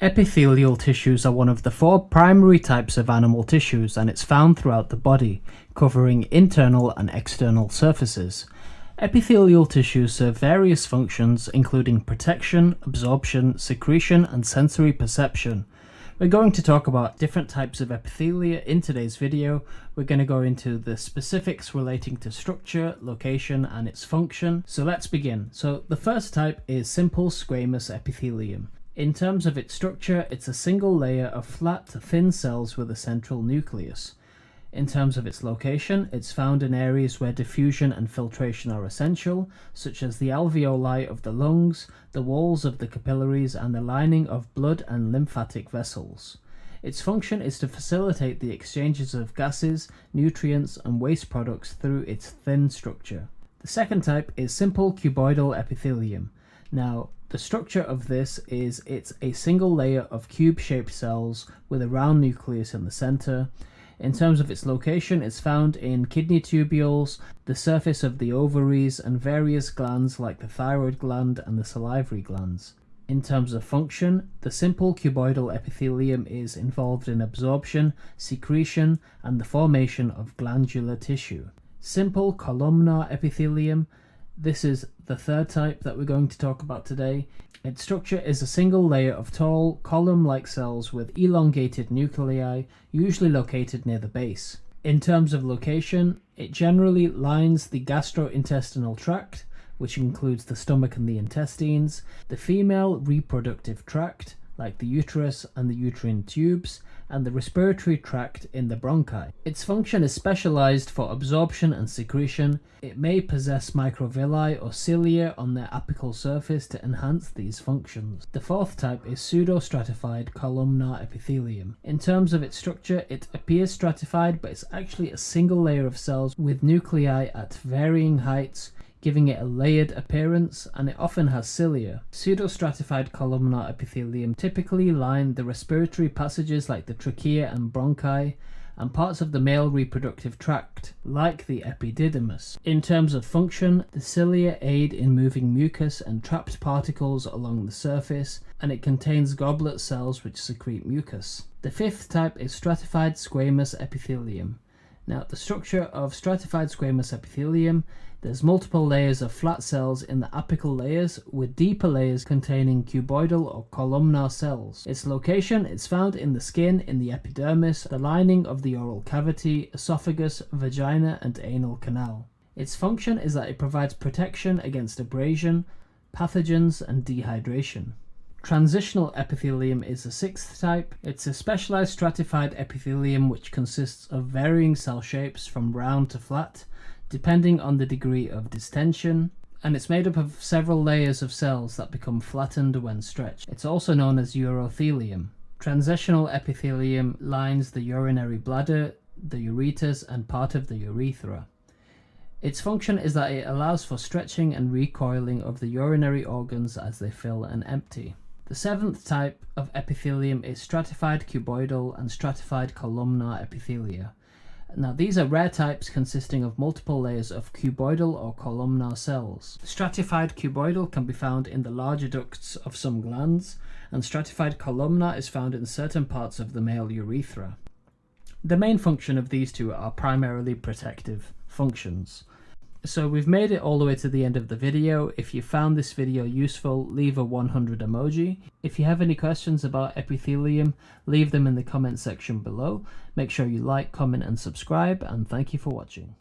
Epithelial tissues are one of the four primary types of animal tissues, and it's found throughout the body, covering internal and external surfaces. Epithelial tissues serve various functions, including protection, absorption, secretion, and sensory perception. We're going to talk about different types of epithelia in today's video. We're going to go into the specifics relating to structure, location, and its function. So let's begin. So the first type is simple squamous epithelium. In terms of its structure, it's a single layer of flat, thin cells with a central nucleus. In terms of its location, it's found in areas where diffusion and filtration are essential, such as the alveoli of the lungs, the walls of the capillaries, and the lining of blood and lymphatic vessels. Its function is to facilitate the exchanges of gases, nutrients, and waste products through its thin structure. The second type is simple cuboidal epithelium. Now, the structure of this is it's a single layer of cube-shaped cells with a round nucleus in the center. In terms of its location, it's found in kidney tubules, the surface of the ovaries, and various glands like the thyroid gland and the salivary glands. In terms of function, the simple cuboidal epithelium is involved in absorption, secretion, and the formation of glandular tissue. Simple columnar epithelium. This is the third type that we're going to talk about today. Its structure is a single layer of tall, column-like cells with elongated nuclei, usually located near the base. In terms of location, it generally lines the gastrointestinal tract, which includes the stomach and the intestines, the female reproductive tract, like the uterus and the uterine tubes, and the respiratory tract in the bronchi. Its function is specialized for absorption and secretion. It may possess microvilli or cilia on their apical surface to enhance these functions. The fourth type is pseudostratified columnar epithelium. In terms of its structure, it appears stratified, but it's actually a single layer of cells with nuclei at varying heights, giving it a layered appearance, and it often has cilia. Pseudostratified columnar epithelium typically line the respiratory passages like the trachea and bronchi, and parts of the male reproductive tract, like the epididymis. In terms of function, the cilia aid in moving mucus and trapped particles along the surface, and it contains goblet cells which secrete mucus. The fifth type is stratified squamous epithelium. Now, the structure of stratified squamous epithelium, there's multiple layers of flat cells in the apical layers, with deeper layers containing cuboidal or columnar cells. Its location is found in the skin, in the epidermis, the lining of the oral cavity, esophagus, vagina, and anal canal. Its function is that it provides protection against abrasion, pathogens, and dehydration. Transitional epithelium is the sixth type. It's a specialized stratified epithelium which consists of varying cell shapes from round to flat, depending on the degree of distension, and it's made up of several layers of cells that become flattened when stretched. It's also known as urothelium. Transitional epithelium lines the urinary bladder, the ureters, and part of the urethra. Its function is that it allows for stretching and recoiling of the urinary organs as they fill and empty. The seventh type of epithelium is stratified cuboidal and stratified columnar epithelia. Now, these are rare types consisting of multiple layers of cuboidal or columnar cells. Stratified cuboidal can be found in the larger ducts of some glands, and stratified columnar is found in certain parts of the male urethra. The main function of these two are primarily protective functions. So we've made it all the way to the end of the video. If you found this video useful, leave a 100 emoji. If you have any questions about epithelium, leave them in the comment section below. Make sure you like, comment, and subscribe, and thank you for watching.